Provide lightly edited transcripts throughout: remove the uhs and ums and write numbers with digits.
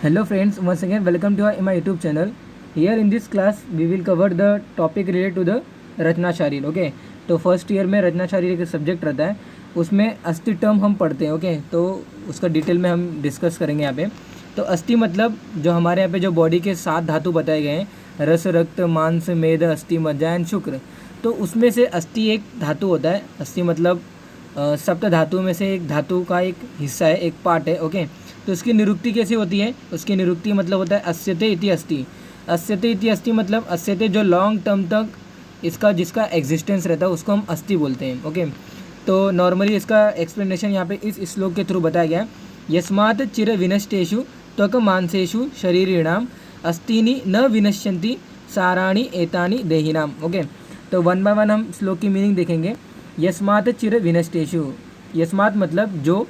Hello friends, once again welcome to my YouTube channel. Here in this class we will cover the topic related to the rachana sharir. Okay, तो first year में रचना शारीर एक subject रहता है, उसमें अस्थि term हम पढ़ते हैं. ओके, तो उसका डिटेल में हम डिस्कस करेंगे यहाँ पे. तो अस्थि मतलब जो हमारे यहाँ पे जो बॉडी के 7 धातु बताए गए हैं, रस, रक्त, मांस, मेद, अस्थि, मज्जा एंड शुक्र. तो उसमें से अस्थि एक धातु होता है. अस्थि मतलब सप्त धातु में से एक धातु का एक हिस्सा है, एक पार्ट है. ओके, तो उसकी निरुक्ति कैसी होती है? उसकी निरुक्ति मतलब होता है अस्यते इति अस्ति. अस्यते इति अस्ति मतलब अस्यते जो लॉन्ग टर्म तक इसका जिसका एग्जिस्टेंस रहता है उसको हम अस्थि बोलते हैं. ओके, तो नॉर्मली इसका एक्सप्लेनेशन यहाँ पे इस श्लोक के थ्रू बताया गया है. यस्मात् चिर विनष्टेषु त्वक मांसेषु शरीरिणाम अस्तीनि न विनश्यन्ति साराणि एतानि देहिनाम. ओके, तो वन बाय वन हम श्लोक की मीनिंग देखेंगे. यस्मात् चिर विनष्टेषु, यस्मात् मतलब जो,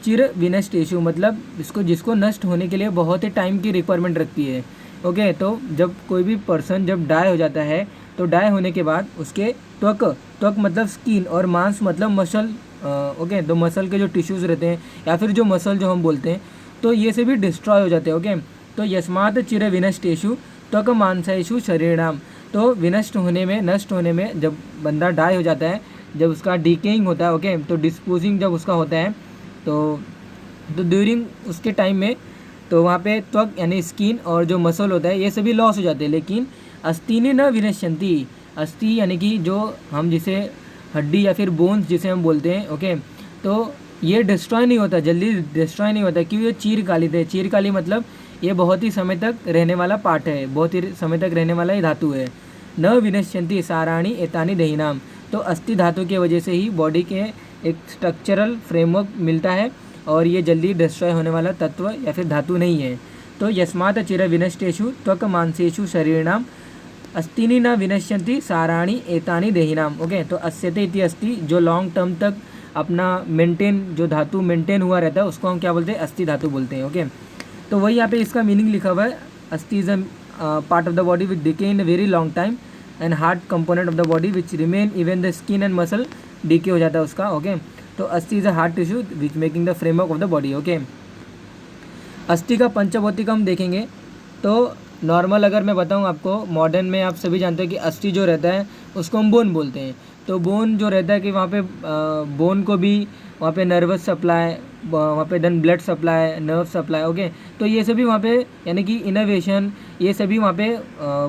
चिर विनष्टेषु मतलब इसको जिसको नष्ट होने के लिए बहुत ही टाइम की रिक्वायरमेंट रखती है. ओके, तो जब कोई भी पर्सन जब डाई हो जाता है तो डाई होने के बाद उसके त्वक, त्वक मतलब स्किन और मांस मतलब मसल. ओके, तो मसल के जो टिश्यूज़ रहते हैं या फिर जो मसल जो हम बोलते हैं, तो ये से भी डिस्ट्रॉय हो जाते हैं. ओके, तो यस्मात् चिर विनष्टेषु त्वक मांसेषु शरीराम. तो विनष्ट होने में, नष्ट होने में, जब बंदा डाई हो जाता है, जब उसका डिकेइंग होता है, ओके, तो डिस्पोजिंग जब उसका होता है, तो ड्यूरिंग उसके टाइम में तो वहाँ पे त्वक यानी स्किन और जो मसल होता है ये सभी लॉस हो जाते हैं. लेकिन अस्तीनि न विनश्यन्ति, अस्थि यानी कि जो हम जिसे हड्डी या फिर बोन्स जिसे हम बोलते हैं. ओके, तो ये डिस्ट्रॉय नहीं होता, जल्दी डिस्ट्रॉय नहीं होता, क्योंकि ये चीरकालित है. चीरकाली मतलब ये बहुत ही समय तक रहने वाला पार्ट है, बहुत ही समय तक रहने वाला ये धातु है. न विनश्यन्ति साराणि एतानि देहिनाम. तो अस्थि धातु की वजह से ही बॉडी के एक स्ट्रक्चरल फ्रेमवर्क मिलता है और ये जल्दी डिस्ट्रॉय होने वाला तत्व या फिर धातु नहीं है. तो यस्मात् चिर विनष्टेषु त्वक मांसेषु शरीराम अस्तीनि न विनश्यन्ति साराणि एतानि देहिनाम. ओके, तो अस्यते इति अस्ति जो लॉन्ग टर्म तक अपना मेंटेन, जो धातु मेंटेन हुआ रहता है उसको हम क्या बोलते हैं? अस्थि धातु बोलते हैं. ओके, तो वही यहाँ पे इसका मीनिंग लिखा हुआ है. अस्थि is a part of the body which decay in a very long time and hard component of the body which remain even the skin and muscle decay हो जाता है उसका. ओके, तो अस्थि is a hard tissue which making the framework of the body. Okay, अस्थि का पंचभौतिक हम देखेंगे तो नॉर्मल अगर मैं बताऊं आपको, मॉडर्न में आप सभी जानते हैं कि अस्थि जो रहता है उसको हम बोन बोलते हैं. तो बोन जो रहता है कि वहाँ पे बोन को भी वहाँ पे नर्वस सप्लाई, वहाँ पे then blood supply, nerve supply. Okay, तो ये सभी वहाँ पे यानी कि इनोवेशन, ये सभी वहाँ पे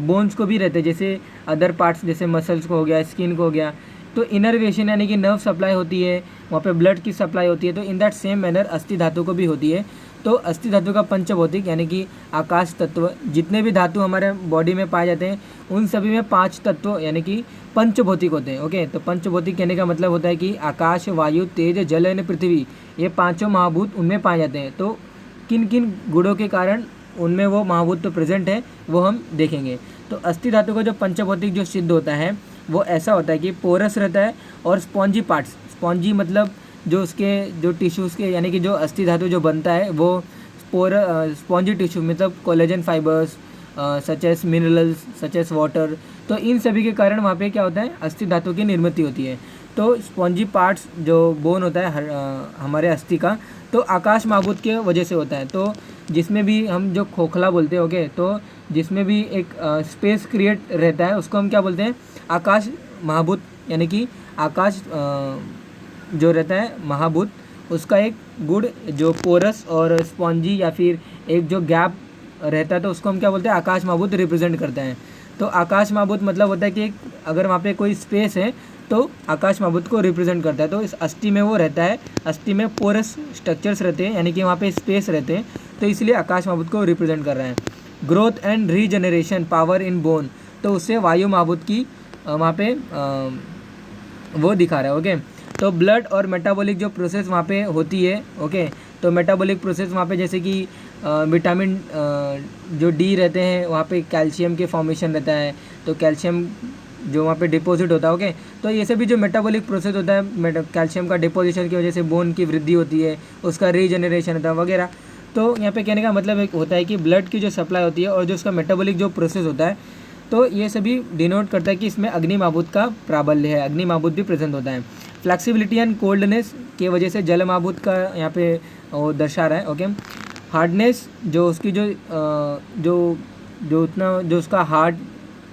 बोन्स को भी रहते हैं, जैसे अदर पार्ट्स जैसे मसल्स को हो गया, स्किन को हो गया. तो इनर्वेशन यानी कि नर्व सप्लाई होती है, वहाँ पे ब्लड की सप्लाई होती है. तो इन दैट सेम मैनर अस्थि धातु को भी होती है. तो अस्थि धातु का पंचभौतिक यानी कि आकाश तत्व, जितने भी धातु हमारे बॉडी में पाए जाते हैं उन सभी में 5 तत्व यानी कि पंचभौतिक होते हैं. ओके, तो पंचभौतिक कहने का मतलब होता है कि आकाश, वायु, तेज, जल एंड पृथ्वी, ये पांचों महाभूत उनमें पाए जाते हैं. तो किन किन गुणों के कारण उनमें वो महाभूत तो प्रेजेंट है वो हम देखेंगे. तो अस्थि धातु का जो पंचभौतिक जो सिद्ध होता है वो ऐसा होता है कि पोरस रहता है और स्पॉन्जी पार्ट्स. स्पॉन्जी मतलब जो उसके जो टिश्यूज़ के यानी कि जो अस्थि धातु जो बनता है वो स्पॉन्जी टिश्यू मतलब collagen fibres such as minerals such as water. तो इन सभी के कारण वहाँ पे क्या होता है? अस्थि धातु की निर्मित होती है. तो स्पॉन्जी पार्ट्स जो बोन होता है हमारे अस्थि का, तो आकाश महाभूत के वजह से होता है. तो जिसमें भी हम जो खोखला बोलते हैं, ओके, तो जिसमें भी एक स्पेस क्रिएट रहता है उसको हम क्या बोलते हैं? आकाश महाभूत. यानी कि आकाश जो रहता है महाभूत, उसका एक गुण जो पोरस और स्पॉन्जी या फिर एक जो गैप रहता है तो उसको हम क्या बोलते हैं? आकाश महाभूत रिप्रेजेंट करते हैं. तो आकाश महाभूत मतलब होता है कि अगर वहाँ पे कोई स्पेस है तो आकाश महाभूत को रिप्रेजेंट करता है. तो इस अस्थि में वो रहता है, अस्थि में पोरस स्ट्रक्चर्स रहते हैं यानी कि वहाँ पे स्पेस रहते हैं, तो इसलिए आकाश महाभूत को रिप्रेजेंट कर रहा है. Growth and regeneration power in bone, तो उससे वायु महाभूत की वहाँ पे वो दिखा रहा है. ओके, तो ब्लड और मेटाबॉलिक जो प्रोसेस वहाँ पे होती है. ओके, तो मेटाबॉलिक प्रोसेस वहाँ पे जैसे कि विटामिन जो डी रहते हैं वहाँ पे कैल्शियम के फॉर्मेशन रहता है, तो कैल्शियम जो वहाँ पे डिपॉजिट होता है. ओके, तो ये सभी जो मेटाबॉलिक प्रोसेस होता है, कैल्शियम का डिपोजिशन की वजह से बोन की वृद्धि होती है, उसका रीजनरेशन होता है वगैरह. तो यहाँ पे कहने का मतलब एक होता है कि ब्लड की जो सप्लाई होती है और जो उसका मेटाबॉलिक जो प्रोसेस होता है, तो ये सभी डिनोट करता है कि इसमें अग्नि महाभूत का प्राबल्य है, अग्नि महाभूत भी प्रेजेंट होता है. फ्लेक्सिबिलिटी एंड कोल्डनेस की वजह से जल महाभूत का यहाँ पे वो दर्शा रहा है. ओके, हार्डनेस जो उसकी जो जो उतना जो उसका हार्ड,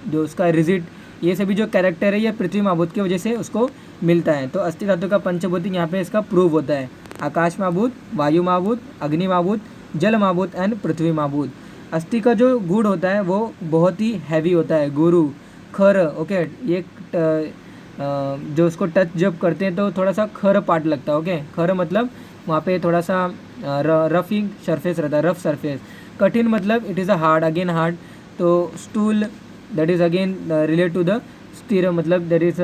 जो उसका रिजिड, ये सभी जो कैरेक्टर है ये पृथ्वी महाभूत की वजह से उसको मिलता है। तो अस्थि धातु का पंचभौतिक यहाँ पे इसका प्रूव होता है, आकाश महाभूत, वायु महाभूत, अग्नि महाभूत, जल महाभूत एंड पृथ्वी महाभूत। अस्थि का जो गुण होता है वो बहुत ही हैवी होता है, गुरु, खर, ओके, ये जो उसको टच जब करते हैं तो थोड़ा सा खर पार्ट लगता है, ओके। खर मतलब वहाँ पे थोड़ा सा रफिंग सरफेस रहता है, रफ सरफेस। कठिन मतलब it is a hard, again hard. तो stool that is again relate to the sthir, मतलब दैट इज़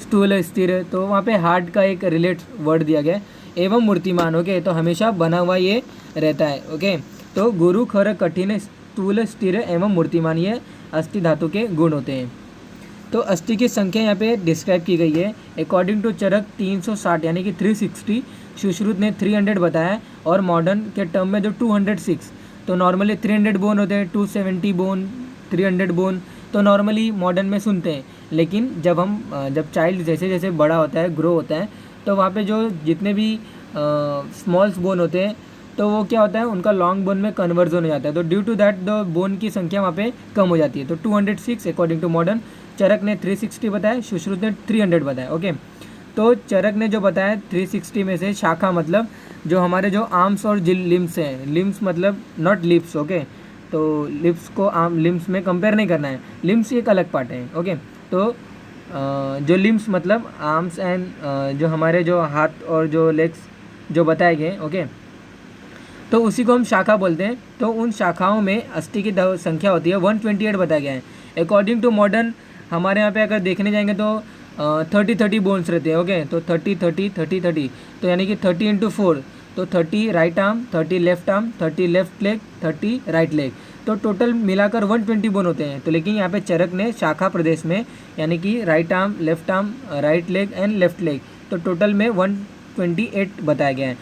स्टूल स्थिर, तो वहाँ पे हार्ड का एक रिलेट वर्ड दिया गया है। एवं मूर्तिमान, ओके, तो हमेशा बना हुआ ये रहता है, ओके। तो गुरु, खर, कठिन, स्थूल, स्थिर एवं मूर्तिमान ये अस्थि धातु के गुण होते हैं। तो अस्थि की संख्या यहाँ पे डिस्क्राइब की गई है। अकॉर्डिंग टू चरक 360 यानी कि 360, सुश्रुत ने 300 बताया और मॉडर्न के टर्म में जो 206, तो नॉर्मली 300 बोन होते हैं, 270 बोन, 300 बोन, तो नॉर्मली मॉडर्न में सुनते हैं। लेकिन जब चाइल्ड जैसे जैसे बड़ा होता है, ग्रो होता है, तो वहाँ पे जो जितने भी स्मॉल्स बोन होते हैं तो वो क्या होता है, उनका लॉन्ग बोन में कन्वर्जन हो जाता है। तो due to that the bone की संख्या वहाँ पे कम हो जाती है। तो 206 अकॉर्डिंग टू मॉडर्न, चरक ने 360 बताया, सुश्रुत ने 300 बताया, ओके। तो चरक ने जो बताया 360 में से शाखा मतलब जो हमारे जो आर्म्स और लिम्स हैं, लिम्स मतलब नॉट लिप्स, ओके। तो लिप्स को आर्म लिम्स में कंपेयर नहीं करना है, लिम्स एक अलग पार्ट है, ओके। तो जो लिम्स मतलब आर्म्स एंड जो हमारे जो हाथ और जो लेग्स जो बताए गए, ओके, तो उसी को हम शाखा बोलते हैं। तो उन शाखाओं में अस्थि की संख्या होती है 128 बताया गया है। अकॉर्डिंग टू मॉडर्न हमारे यहाँ पे अगर देखने जाएंगे तो 30 बोन्स रहते हैं, ओके। तो 30, तो यानी कि 30 इंटू 4, तो 30 right arm, 30 left arm, 30 left leg, 30 right leg, तो टोटल मिलाकर 120 बोन होते हैं। तो लेकिन यहाँ पे चरक ने शाखा प्रदेश में यानी कि right arm, left arm, right leg and left leg, तो टोटल में 128 बताया गया है।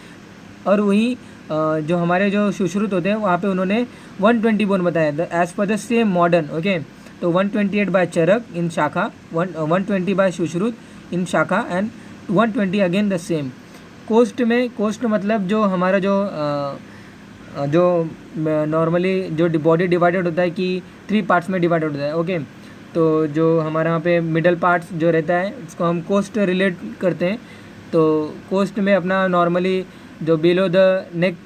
और वहीं जो हमारे जो सुश्रुत होते हैं वहाँ पे उन्होंने 120 बोन बताया as per the same modern, okay. तो 128 बाय चरक इन शाखा, 120 bye Sushruta in shakha and 120 again the same. कोस्ट में, कोस्ट मतलब जो हमारा जो नॉर्मली जो बॉडी डिवाइडेड होता है कि 3 पार्ट्स में डिवाइडेड होता है, ओके। तो जो हमारे यहाँ पे मिडल पार्ट्स जो रहता है उसको हम कोस्ट रिलेट करते हैं। तो कोस्ट में अपना नॉर्मली जो below the neck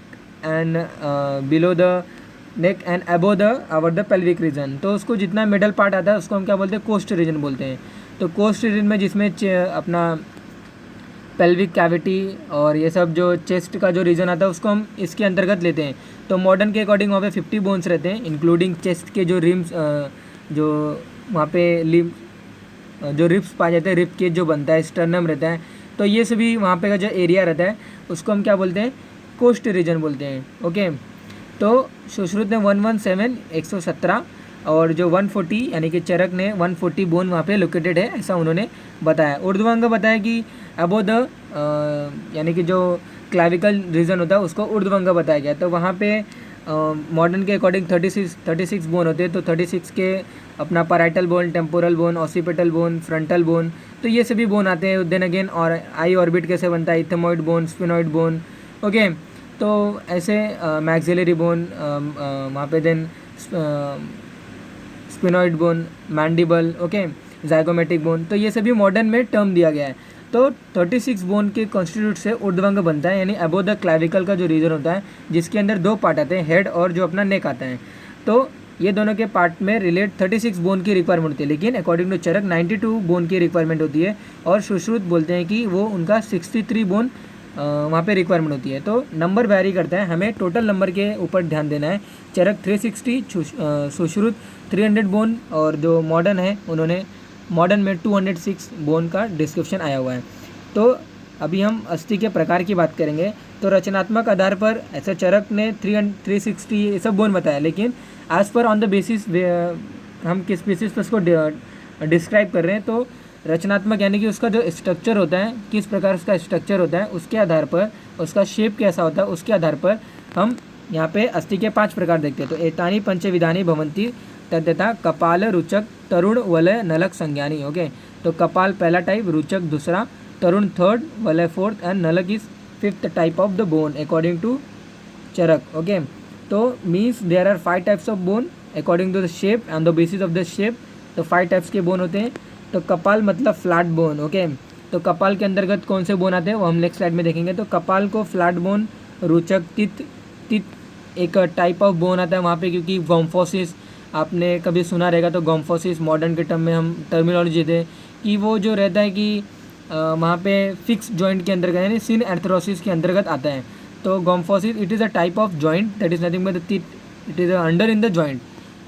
and above the our the pelvic region, तो उसको जितना मिडल पार्ट आता है उसको हम क्या बोलते हैं, कोस्ट रीजन बोलते हैं। तो कोस्ट रीजन में जिसमें अपना पेल्विक कैविटी और ये सब जो चेस्ट का जो रीजन आता है उसको हम इसके अंतर्गत लेते हैं। तो मॉडर्न के अकॉर्डिंग वहाँ पे 50 बोन्स रहते हैं, इंक्लूडिंग चेस्ट के जो रिम्स, जो वहाँ पे जो रिप्स पाए जाते हैं, रिप केज जो बनता है, स्टर्नम रहता है, तो ये सभी वहाँ पे का जो एरिया रहता है उसको हम क्या बोलते हैं, कोस्ट रीजन बोलते हैं, ओके। तो सुश्रुत ने 117 117 और जो 140 यानी कि चरक ने 140 बोन वहाँ पे लोकेटेड है, ऐसा उन्होंने बताया। ऊर्ध्वांग बताया कि अबो द यानी कि जो क्लाविकल रीजन होता है उसको ऊर्ध्वांग बताया गया। तो वहाँ पे मॉडर्न के अकॉर्डिंग 36 बोन होते हैं। तो 36 के अपना parietal bone, temporal bone, occipital bone, frontal bone, तो ये सभी बोन आते हैं। देन अगेन और आई ऑर्बिट कैसे बनता है, ethmoid bone, sphenoid bone, okay. तो ऐसे मैक्सिलरी बोन वहाँ पे, then sphenoid bone, mandible, okay, zygomatic bone, तो ये सभी मॉडर्न में टर्म दिया गया है। तो 36 बोन के कॉन्स्टिट्यूट से ऊर्ध्वांग बनता है, यानी अबो द क्लाविकल का जो रीजन होता है जिसके अंदर 2 पार्ट आते हैं, हेड और जो अपना नेक आता है। तो ये दोनों के पार्ट में रिलेट 36 बोन की रिक्वायरमेंट होती है, लेकिन अकॉर्डिंग टू चरक 92 बोन की रिक्वायरमेंट होती है और सुश्रुत बोलते हैं कि वो उनका 63 बोन वहाँ पे रिक्वायरमेंट होती है। तो नंबर वैरी करता है, हमें टोटल नंबर के ऊपर ध्यान देना है। चरक 360, सुश्रुत 300 बोन और जो मॉडर्न है उन्होंने मॉडर्न में 206 बोन का डिस्क्रिप्शन आया हुआ है। तो अभी हम अस्थि के प्रकार की बात करेंगे। तो रचनात्मक आधार पर ऐसा चरक ने 360 ये सब बोन बताया, लेकिन as per on the basis हम किस बेसिस पर उसको डिस्क्राइब कर रहे हैं। तो रचनात्मक यानी कि उसका जो स्ट्रक्चर होता है, किस प्रकार उसका स्ट्रक्चर होता है, उसके आधार पर, उसका शेप कैसा होता है, उसके आधार पर हम यहाँ पे अस्थि के 5 प्रकार देखते हैं। तो एतानी पंचविधानी भवंती तथा कपाल, रुचक, तरुण, वलय, नलक, संज्ञानी, ओके। तो कपाल पहला टाइप, रुचक दूसरा, तरुण थर्ड, वलय फोर्थ एंड नलक is 5th type of the bone according to Charak, okay. तो means there are 5 types of bone according to the shape and the basis of the shape. तो 5 टाइप्स के बोन होते हैं। तो कपाल मतलब फ्लैट बोन, ओके। तो कपाल के अंतर्गत कौन से बोन आते हैं वो हम नेक्स्ट स्लाइड में देखेंगे। तो कपाल को फ्लैट बोन, रुचक, तित एक टाइप ऑफ बोन आता है वहाँ पे, क्योंकि गोम्फोसिस आपने कभी सुना रहेगा। तो गोम्फोसिस मॉडर्न के टर्म में हम टर्मिनोलॉजी थे कि वो जो रहता है कि वहाँ पे फिक्स जॉइंट के अंतर्गत यानी सिन एर्थरोसिस के अंतर्गत आता है। तो gomphosis it is a type of joint that is nothing but the teeth, it is under in the joint.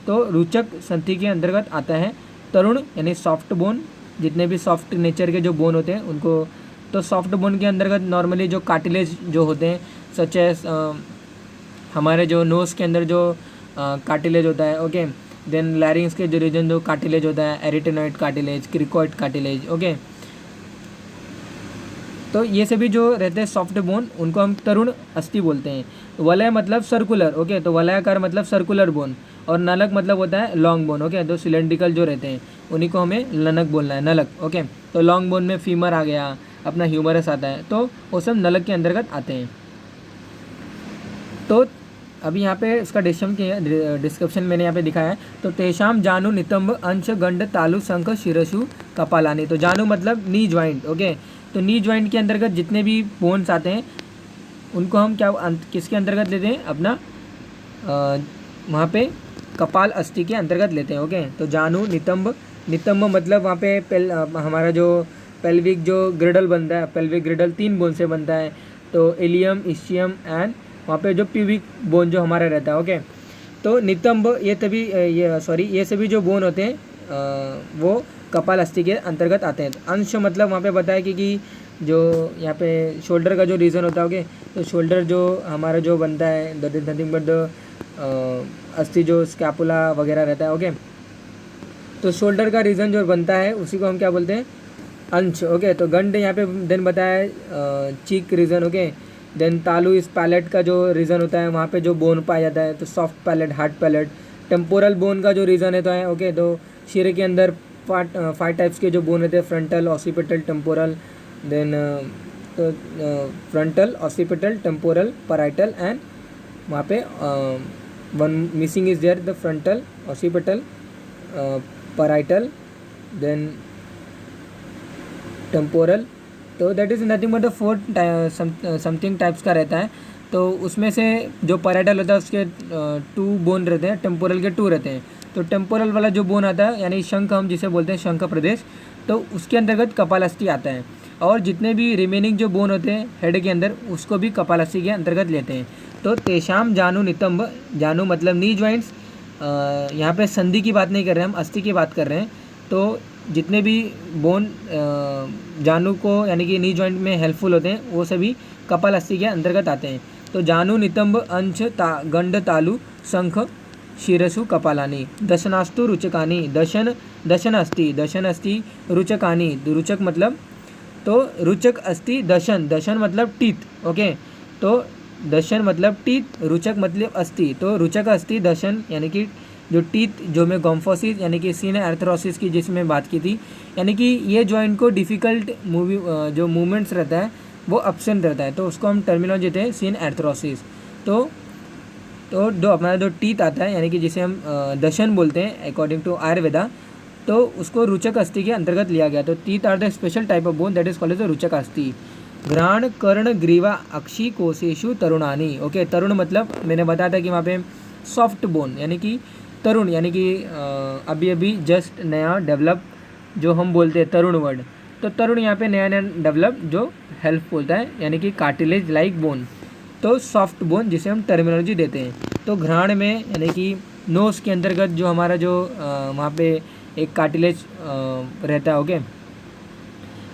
तो रुचक संधि के अंतर्गत आता है। तरुण यानी सॉफ्ट बोन, जितने भी सॉफ्ट नेचर के जो बोन होते हैं उनको। तो सॉफ्ट बोन के अंतर्गत नॉर्मली जो कार्टिलेज जो होते हैं सच एज हमारे जो नोज़ के अंदर जो कार्टिलेज होता है, ओके। देन लैरिंग्स के जो रीजन जो कार्टिलेज होता है, एरिटेनॉइड कार्टिलेज, क्रिकॉइड कार्टिलेज, ओके। तो ये सभी जो रहते हैं सॉफ्ट बोन उनको हम तरुण अस्थि बोलते हैं। वलय मतलब सर्कुलर, ओके। तो वलयाकार मतलब सर्कुलर बोन, और नलक मतलब होता है लॉन्ग बोन, ओके। तो सिलेंड्रिकल जो रहते हैं उन्हीं को हमें नलक बोलना है, नलक, ओके। तो लॉन्ग बोन में फीमर आ गया, अपना ह्यूमरस आता है, तो वो सब नलक के अंतर्गत आते हैं। तो अभी यहाँ पे इसका डिस्क्रिप्शन मैंने यहाँ पे दिखाया है। तो तेषाम जानु नितंब अंश गंड तालु शंख शिरसु कपालानी। तो जानु मतलब नी ज्वाइंट, ओके। तो नी ज्वाइंट के अंतर्गत जितने भी बोन्स आते हैं उनको हम किसके अंतर्गत लेते हैं, अपना वहाँ पे कपाल अस्थि के अंतर्गत लेते हैं, ओके। तो जानु नितंब, नितंब मतलब वहाँ पे हमारा जो पेल्विक जो ग्रिडल बनता है, पेल्विक ग्रिडल 3 बोन से बनता है। तो इलियम, इस्चियम एंड वहाँ पे जो प्यूबिक बोन जो हमारा रहता है, ओके। तो नितंब ये सभी जो बोन होते हैं वो कपाल अस्थि के अंतर्गत आते हैं। अंश मतलब वहाँ पे बताया कि जो यहाँ पे शोल्डर का जो रीजन होता है, ओके। तो शोल्डर जो हमारा जो बनता है that is nothing but the अस्थि जो स्कैपुला वगैरह रहता है, ओके। तो शोल्डर का रीजन जो बनता है उसी को हम क्या बोलते हैं, अंश, ओके। तो गंड यहाँ पे देन बताया चीक रीजन, ओके। देन तालु इस पैलेट का जो रीजन होता है वहाँ पे जो बोन पाया जाता है, तो soft palate, hard palate. Temporal bone का जो रीजन है तो है, ओके। तो सिर के अंदर 5 टाइप्स के जो बोन रहते हैं, फ्रंटल, ऑसिपिटल, टेम्पोरल। देन तो frontal, occipital, temporal, parietal and वहाँ पे one missing is there, the frontal, occipital, parietal, then temporal. तो that is nothing but the 4 something types का रहता है। तो उसमें से जो पैराइटल होता है उसके 2 बोन रहते हैं, टेम्पोरल के 2 रहते हैं। तो टेम्पोरल वाला जो बोन आता है यानी शंख हम जिसे बोलते हैं, शंख प्रदेश, तो उसके अंतर्गत कपालस्थि आता है। और जितने भी रिमेनिंग जो बोन होते हैं हेड के अंदर उसको भी कपालस्थि के अंतर्गत लेते हैं। तो तेषाम जानु नितंब, जानु मतलब नी ज्वाइंट्स, यहाँ पे संधि की बात नहीं कर रहे हैं हम, अस्थि की बात कर रहे हैं। तो जितने भी बोन जानु को यानी कि नी जॉइंट में हेल्पफुल होते हैं वो सभी कपाल अस्थि के अंतर्गत आते हैं। तो जानु नितंब अंश गंड तालु शंख शिरसु कपालानी। दशनास्तु रुचकानी, दशन अस्थि रुचकानी। रुचक मतलब, तो रुचक अस्थि दशन, दशन मतलब टीथ, ओके। तो दशन मतलब टीथ, रुचक मतलब अस्थि। तो रुचक अस्थि दशन यानी कि जो टीथ जो में गोम्फोसिस यानी कि सीन एर्थरोसिस की जिसमें बात की थी, यानी कि ये जॉइंट को डिफ़िकल्ट जो मूवमेंट्स रहता है वो एब्सेंट रहता है, तो उसको हम टर्मिनोलॉजी देते हैं सीन एर्थरोसिस। तो जो अपना जो टीथ आता है यानी कि जिसे हम दशन बोलते हैं अकॉर्डिंग टू आयुर्वेदा, तो उसको रुचक अस्थि के अंतर्गत लिया गया। तो teeth are the special type of bone that is called as the ruchak asthi. घ्राण कर्ण ग्रीवा अक्षी कोशेषु तरुणानी, ओके। तरुण मतलब मैंने बताया था कि वहाँ पे सॉफ्ट बोन यानी कि तरुण यानी कि अभी अभी जस्ट नया डेवलप जो हम बोलते हैं तरुण वर्ड, तो तरुण यहाँ पे नया डेवलप जो हेल्प होता है यानी कि कार्टिलेज लाइक बोन, तो सॉफ्ट बोन जिसे हम टर्मिनोलॉजी देते हैं। तो घ्राण में यानी कि नोज़ के अंतर्गत जो हमारा जो वहाँ पे एक कार्टिलेज रहता है, ओके।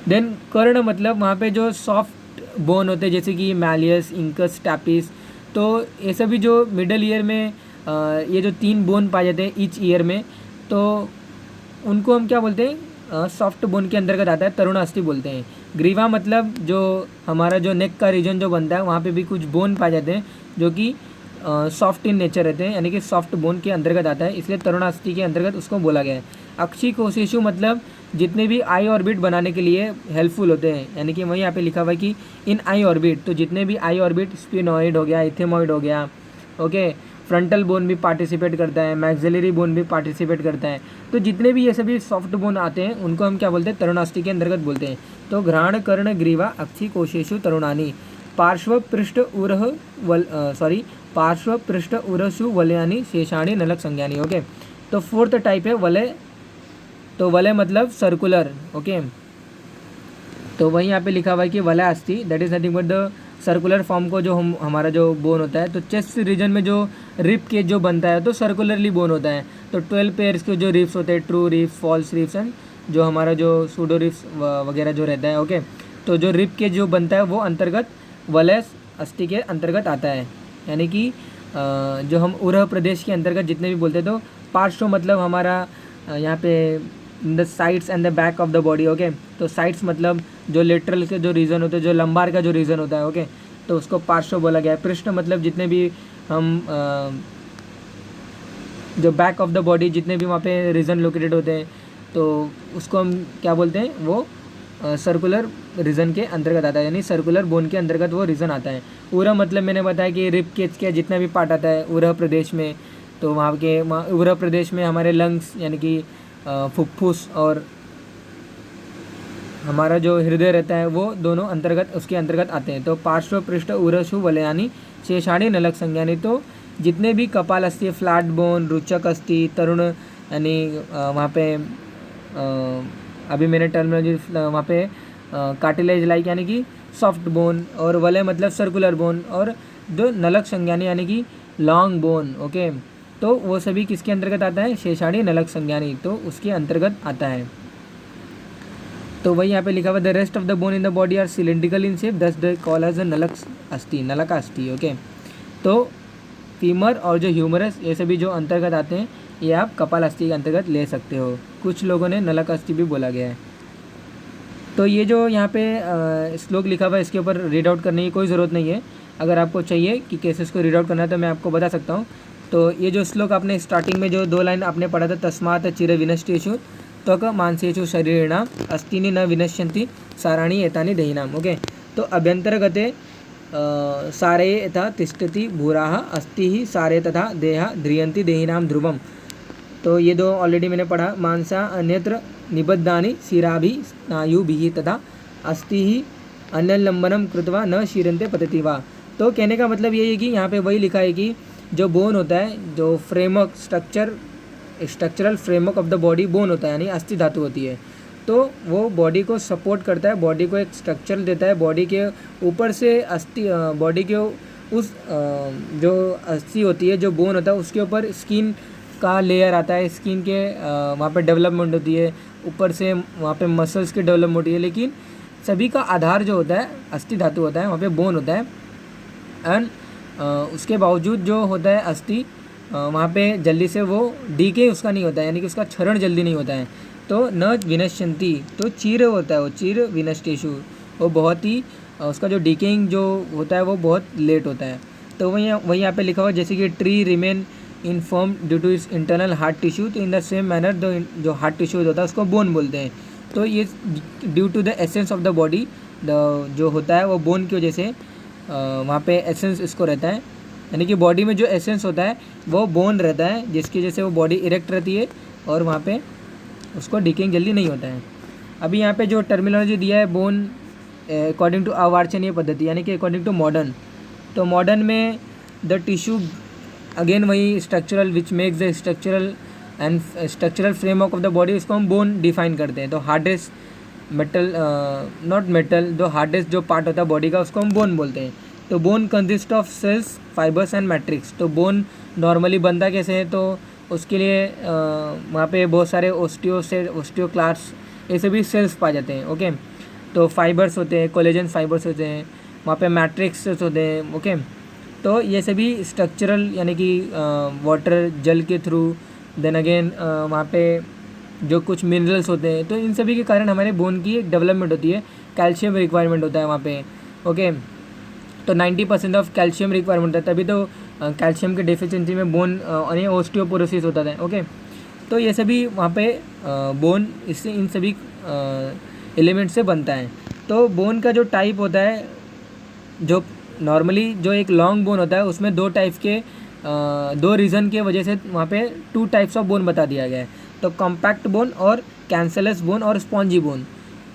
देन कर्ण मतलब वहाँ पे जो सॉफ्ट बोन होते हैं जैसे कि मैलियस, इंकस, टैपिस। तो ये सभी जो मिडल ईयर में ये जो 3 बोन पाए जाते हैं ईच ईयर में, तो उनको हम क्या बोलते हैं, सॉफ्ट बोन के अंतर्गत आता है, तरुण अस्थि बोलते हैं। ग्रीवा मतलब जो हमारा जो नेक का रीजन जो बनता है वहाँ पे भी कुछ बोन पाए जाते हैं जो कि सॉफ्ट इन नेचर रहते हैं यानी कि सॉफ्ट बोन के अंतर्गत आता है, इसलिए तरुण अस्थि के अंतर्गत उसको बोला गया है। अक्षी कोशेषु मतलब जितने भी आई ऑर्बिट बनाने के लिए हेल्पफुल होते हैं, यानी कि वहीं यहाँ पे लिखा हुआ है कि इन आई ऑर्बिट, तो जितने भी आई ऑर्बिट, स्पिनॉइड हो गया, इथेमॉइड हो गया, ओके, फ्रंटल बोन भी पार्टिसिपेट करता है, मैक्सिलरी बोन भी पार्टिसिपेट करता है। तो जितने भी ये सभी सॉफ्ट बोन आते हैं उनको हम क्या बोलते हैं, तरुणास्थि के अंतर्गत बोलते हैं। तो घ्राण कर्ण ग्रीवा अक्षि कोशेषु तरुणानी पार्श्व पृष्ठ उरह पार्श्व पृष्ठ उरसु वलयानी शेषाणी नलक संज्ञानी। ओके, तो फोर्थ टाइप है वलय। तो वलय मतलब सर्कुलर। ओके, तो वहीं यहाँ पे लिखा हुआ है कि वलय अस्थि that is nothing but the circular form को जो हमारा जो बोन होता है, तो चेस्ट रीजन में जो रिप केज जो बनता है तो सर्कुलरली बोन होता है। तो 12 पेयर्स के जो रिप्स होते हैं, true ribs, false ribs and जो हमारा जो सूडो रिप्स वगैरह जो रहता है। ओके, तो जो रिप केज जो बनता है वो अंतर्गत वलय अस्थि के अंतर्गत आता है। यानी कि जो हम उरह प्रदेश के अंतर्गत जितने भी बोलते हैं, तो पार्श्व मतलब हमारा यहाँ पे the sides and the back of the body. Okay, तो साइड्स मतलब जो लेटरल के जो रीजन होते हैं, जो लंबार का जो रीजन होता है। ओके, तो उसको पार्श्व बोला गया है। पृष्ठ मतलब जितने भी हम जो बैक ऑफ द बॉडी जितने भी वहाँ पे रीजन लोकेटेड होते हैं, तो उसको हम क्या बोलते हैं, वो सर्कुलर रीजन के अंतर्गत आता है, यानी सर्कुलर बोन के अंतर्गत वो रीजन आता है। उरह मतलब मैंने बताया कि रिप केज के जितना भी पार्ट आता है उरह प्रदेश में, तो वहाँ के उरह प्रदेश में हमारे लंग्स यानी कि फुफ्फुस और हमारा जो हृदय रहता है वो दोनों अंतर्गत उसके अंतर्गत आते हैं। तो पार्श्व पृष्ठ उरसु वलयानी शेषाणी नलक संज्ञानी, तो जितने भी कपाल अस्थि, फ्लैट बोन, रुचक अस्थि, तरुण यानी वहाँ पे अभी मैंने टर्मिनोलॉजी वहाँ पे कार्टिलेज लाइक यानी कि सॉफ्ट बोन, और वलय मतलब सर्कुलर बोन, और जो नलक संज्ञानी यानी कि लॉन्ग बोन। ओके, तो वो सभी किसके अंतर्गत आता है, शेषाणी नलक संज्ञानी, तो उसके अंतर्गत आता है। तो वही यहाँ पे लिखा हुआ the rest of the bone in the body are cylindrical in shape thus the call as नलक अस्थि, नलका अस्थि। ओके, तो फीमर और जो ह्यूमरस ये सभी जो अंतर्गत आते हैं ये आप कपाल अस्थि के अंतर्गत ले सकते हो। कुछ लोगों ने नलक अस्थि भी बोला गया है। तो ये जो यहाँ पे श्लोक लिखा हुआ है इसके ऊपर रीड आउट करने की कोई ज़रूरत नहीं है। अगर आपको चाहिए कि कैसे इसको रीड आउट करना है तो मैं आपको बता सकता हूँ। तो ये जो श्लोक आपने स्टार्टिंग में जो 2 लाइन आपने पढ़ा था, तस्मात् चिर विनष्टेषु त्वक मांसेषु शरीरिणाम अस्तीनि न विनश्यन्ति साराणि एतानि देहिनाम। ओके, तो अभ्यंतरगते सारे यथा तिष्ठति भूराः अस्ति सारे तथा देहा ध्रियन्ति देहिनाम ध्रुवम। तो ये 2 ऑलरेडी मैंने पढ़ा। मांसा अन्यत्र निबद्धानि शिराभिः स्नायुभिः तथा अस्ति अन्यलंबनम कृत्वा न शीरन्ते पतति वा। तो कहने का मतलब ये है कि यहाँ पे वही लिखा है कि जो बोन होता है, जो framework structural framework of the body bone होता है, यानी अस्थि धातु होती है। तो वो बॉडी को सपोर्ट करता है, बॉडी को एक स्ट्रक्चर देता है। बॉडी के ऊपर से अस्थि बॉडी के उस जो अस्थि होती है, जो बोन होता है, उसके ऊपर स्किन का लेयर आता है। स्किन के वहाँ पे डेवलपमेंट होती है, ऊपर से वहाँ पे मसल्स की डेवलपमेंट होती है। लेकिन सभी का आधार जो होता है अस्थि धातु होता है, वहाँ पे बोन होता है। एंड उसके बावजूद जो होता है अस्थि वहाँ पे जल्दी से वो डीके उसका नहीं होता है, यानी कि उसका क्षरण जल्दी नहीं होता है। तो न विनश्यन्ति, तो चीर होता है वो, चीर विनष्टेषु, वो बहुत ही उसका जो डीकेइंग जो होता है वो बहुत लेट होता है। तो वही यहाँ पे लिखा हुआ जैसे कि tree remain in form due to its internal hard tissue, तो इन द सेम मैनर जो हार्ट टिश्यू होता है उसको बोन बोलते हैं। तो ये due to the essence of the body जो होता है वो बोन की वजह से वहाँ पे एसेंस इसको रहता है, यानी कि बॉडी में जो एसेंस होता है वो बोन रहता है, जिसकी वजह से वो बॉडी इरेक्ट रहती है और वहाँ पे उसको डिकेइंग जल्दी नहीं होता है। अभी यहाँ पे जो टर्मिनोलॉजी दिया है बोन अकॉर्डिंग टू अवार्चनीय पद्धति, यानी कि अकॉर्डिंग टू मॉडर्न, तो मॉडर्न में द टिश्यू अगेन वही structural which makes the structural framework of the body, उसको हम बोन डिफाइन करते हैं। तो हार्डेस्ट मेटल नॉट मेटल, जो हार्डेस्ट जो पार्ट होता है बॉडी का उसको हम बोन बोलते हैं। तो bone consist of cells, fibres and matrix. तो बोन नॉर्मली बनता कैसे है, तो उसके लिए वहाँ पे बहुत सारे ओस्टियोक्लास्ट ये सभी सेल्स पाए जाते हैं। ओके, तो फाइबर्स होते हैं, कोलेजन फाइबर्स होते हैं, वहाँ पे मैट्रिक्स होते हैं। ओके, तो ये सभी स्ट्रक्चरल यानी कि वाटर जल के थ्रू, देन अगेन वहाँ पे जो कुछ मिनरल्स होते हैं, तो इन सभी के कारण हमारे बोन की एक डेवलपमेंट होती है। कैल्शियम रिक्वायरमेंट होता है वहाँ पे। ओके, तो 90% ऑफ कैल्शियम रिक्वायरमेंट होता है, तभी तो कैल्शियम के डेफिशिएंसी में बोन यानी ऑस्टियोपोरोसिस होता है। ओके, तो ये सभी वहाँ पे बोन इससे इन सभी एलिमेंट से बनता है। तो बोन का जो टाइप होता है, जो नॉर्मली जो एक लॉन्ग बोन होता है उसमें दो टाइप के दो रीज़न के वजह से वहाँ पे 2 टाइप्स ऑफ बोन बता दिया गया है। तो कॉम्पैक्ट बोन और कैंसलस बोन और स्पॉन्जी बोन।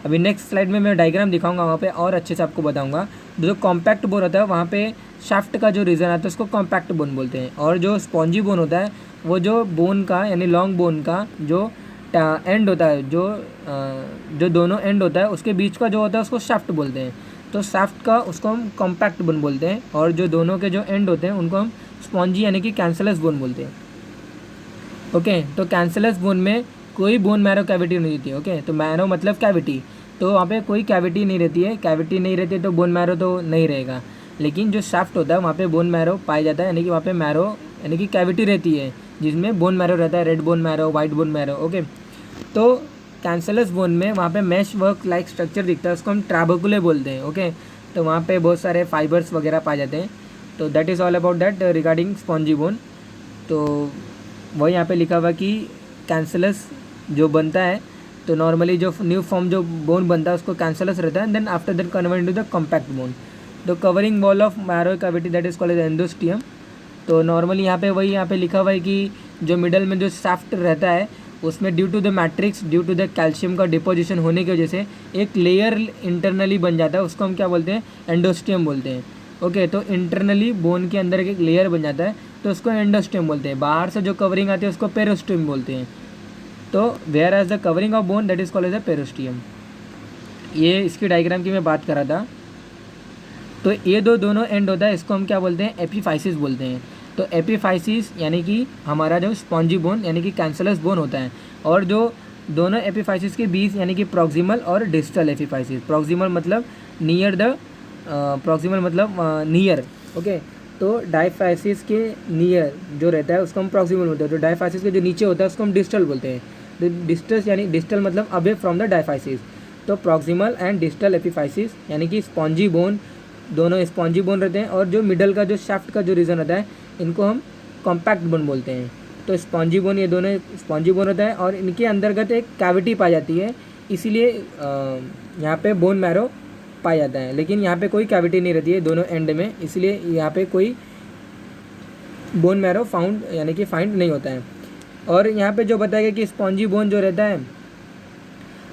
अभी नेक्स्ट स्लाइड में मैं डायग्राम दिखाऊंगा, वहाँ पे और अच्छे से आपको बताऊंगा। जो कॉम्पैक्ट बोन होता है वहाँ पे शाफ्ट का जो रीज़न आता है उसको कॉम्पैक्ट बोन बोलते हैं, और जो स्पॉन्जी बोन होता है वो जो बोन का यानी लॉन्ग बोन का जो एंड होता है, जो दोनों एंड होता है उसके बीच का जो होता है उसको शाफ्ट बोलते हैं। तो शाफ्ट का उसको हम कॉम्पैक्ट बोन बोलते हैं, और जो दोनों के जो एंड होते हैं उनको हम स्पॉन्जी यानी कि कैंसलस बोन बोलते हैं। ओके, तो कैंसलस बोन में कोई बोन मैरो कैविटी नहीं रहती है। ओके, तो मैरो मतलब कैविटी, तो वहाँ पे कोई कैविटी नहीं रहती है। कैविटी नहीं रहती है तो बोन मैरो तो नहीं रहेगा, लेकिन जो शाफ्ट होता है वहाँ पे बोन मैरो पाया जाता है, यानी कि वहाँ पे मैरो यानी कि कैविटी रहती है जिसमें बोन मैरो रहता है, red bone marrow, white bone marrow. Okay, तो कैंसलस बोन में वहाँ पे मैश वर्क लाइक स्ट्रक्चर दिखता है, उसको हम ट्रैबेकुले बोलते हैं। ओके, तो वहाँ पे बहुत सारे फाइबर्स वगैरह पाए जाते हैं। तो that is all about that regarding spongy bone. तो वही यहाँ पे लिखा हुआ कि कैंसलस जो बनता है, तो नॉर्मली जो न्यू फॉर्म जो बोन बनता है उसको कैंसलस रहता है, then after that convert into the compact bone. The covering wall of marrow cavity that is called as endosteum. तो नॉर्मली यहाँ पे लिखा हुआ है कि जो मिडल में जो शाफ्ट रहता है उसमें due to the matrix, due to the calcium का डिपोजिशन होने की वजह से एक लेयर इंटरनली बन जाता है, उसको हम क्या बोलते हैं, एंडोस्टियम बोलते हैं। ओके, तो इंटरनली बोन के अंदर एक लेयर बन जाता है तो उसको एंडोस्टियम बोलते हैं। बाहर से जो कवरिंग आती है उसको पेरिस्टियम बोलते हैं। तो where as the covering of bone that is called as a periosteum. ये इसकी डायग्राम की मैं बात कर रहा था। तो ये दोनों एंड होता है, इसको हम क्या बोलते हैं, एपीफाइसिस बोलते हैं। तो एपीफाइसिस यानी कि हमारा जो स्पॉन्जी बोन यानी कि कैंसलस बोन होता है, और जो दोनों एपीफाइसिस के बीच यानी कि प्रॉक्सिमल और डिस्टल एपीफाइसिस। प्रॉक्सिमल मतलब नियर द प्रॉक्सिमल मतलब नियर। ओके, तो डायफाइसिस के नियर जो रहता है उसको हम प्रॉक्सिमल बोलते हैं। तो डायफाइसिस के जो नीचे होता है उसको हम डिस्टल बोलते हैं। डिस्टल यानी डिस्टल मतलब अवे फ्रॉम द डायफाइसिस। तो प्रॉक्सिमल एंड डिस्टल एपीफाइसिस यानी कि स्पॉन्जी बोन, दोनों स्पॉन्जी बोन रहते हैं, और जो मिडल का जो शाफ्ट का जो रीजन रहता है इनको हम कॉम्पैक्ट बोन बोलते हैं। तो स्पॉन्जी बोन, ये दोनों स्पॉन्जी बोन होता है और इनके अंतर्गत एक कैविटी पाई जाती है, इसीलिए यहाँ पे बोन मैरो पाया जाता है। लेकिन यहाँ पे कोई कैविटी नहीं रहती है दोनों एंड में, इसलिए यहाँ पे कोई बोन मैरो फाउंड यानी कि फाइंड नहीं होता है। और यहाँ पे जो बताया गया कि स्पॉन्जी बोन जो रहता है,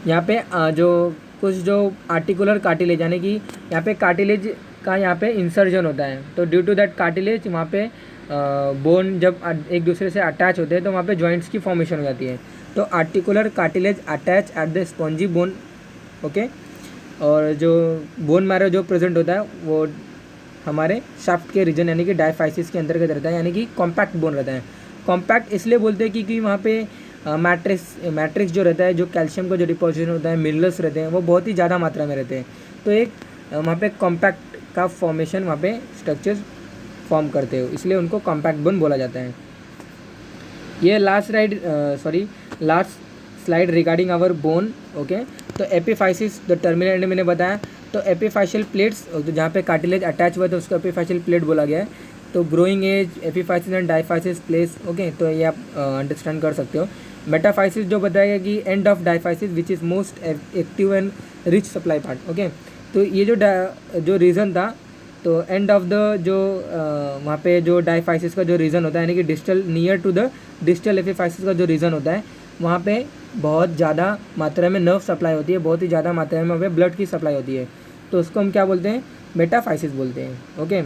यहाँ पे जो कुछ जो आर्टिकुलर कार्टिलेज यानी कि यहाँ पे कार्टिलेज का यहाँ पे इंसर्जन होता है। तो ड्यू टू दैट कार्टिलेज वहाँ पे बोन जब एक दूसरे से अटैच होते हैं तो वहाँ पे जॉइंट्स की फॉर्मेशन हो जाती है। तो articular cartilage attach at the spongy bone. Okay, और जो बोन मैरो जो प्रेजेंट होता है वो हमारे शाफ्ट के रीजन यानी कि डायफाइसिस के अंतर्गत रहता है, यानी कि कॉम्पैक्ट बोन रहता है। कॉम्पैक्ट इसलिए बोलते हैं क्योंकि वहाँ पे मैट्रिक्स जो रहता है, जो कैल्शियम का जो डिपोजिशन होता है, मिनरल्स रहते हैं, वो बहुत ही ज़्यादा मात्रा में रहते हैं। तो एक वहाँ पे कॉम्पैक्ट का फॉर्मेशन वहाँ पे स्ट्रक्चर्स फॉर्म करते हो, इसलिए उनको कॉम्पैक्ट बोन बोला जाता है। ये last slide regarding our bone. Okay, तो एपीफाइसिस द टर्मिनल एंड मैंने बताया। तो एपीफाइशियल प्लेट्स, तो जहाँ पे कार्टिलेज अटैच हुआ है तो उसको एपीफाइशियल प्लेट बोला गया है। तो growing edge, epiphysis and diaphysis place. Okay, तो ये आप अंडरस्टैंड कर सकते हो। मेटाफाइसिस जो बताया गया कि end of diaphysis which is most active and rich supply part. Okay, तो ये जो रीज़न था, तो एंड ऑफ द जो वहाँ पे जो डायफाइसिस का जो रीज़न होता है यानी कि distal near to the distal epiphysis का जो रीज़न होता है, वहाँ पे बहुत ज़्यादा मात्रा में नर्व सप्लाई होती है, बहुत ही ज़्यादा मात्रा में वहाँ पे ब्लड की सप्लाई होती है। तो उसको हम क्या बोलते हैं, मेटाफाइसिस बोलते हैं। ओके,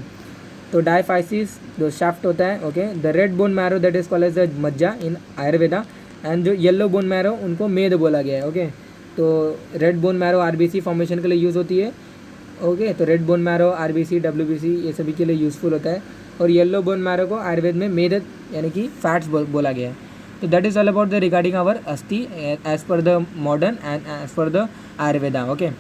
तो डायफाइसिस जो शाफ्ट होता है। Okay, the red bone marrow that is called as the majja in Ayurveda, and जो येलो बोन मैरो उनको मेद बोला गया है। ओके, तो red bone marrow RBC formation के लिए यूज़ होती है। ओके, तो red bone marrow RBC, WBC ये सभी के लिए यूज़फुल होता है। और येलो बोन मैरो को आयुर्वेद में मेद यानी कि फैट्स बोला गया है। तो that is all about the regarding our asthi as per the modern and as per the Ayurveda. Okay.